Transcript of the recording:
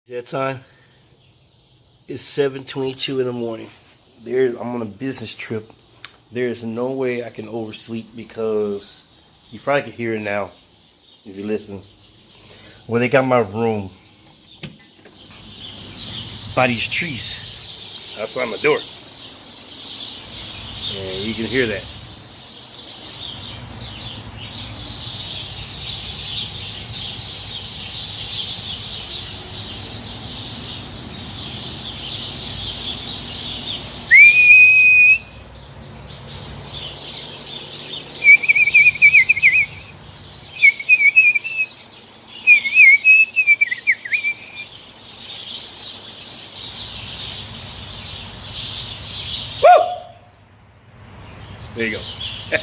That time, it's 7:22 in the morning. I'm on a business trip. There's no way I can oversleep because you probably can hear it now if you listen. Well, they got my room by these trees outside my door. And you can hear that. There you go.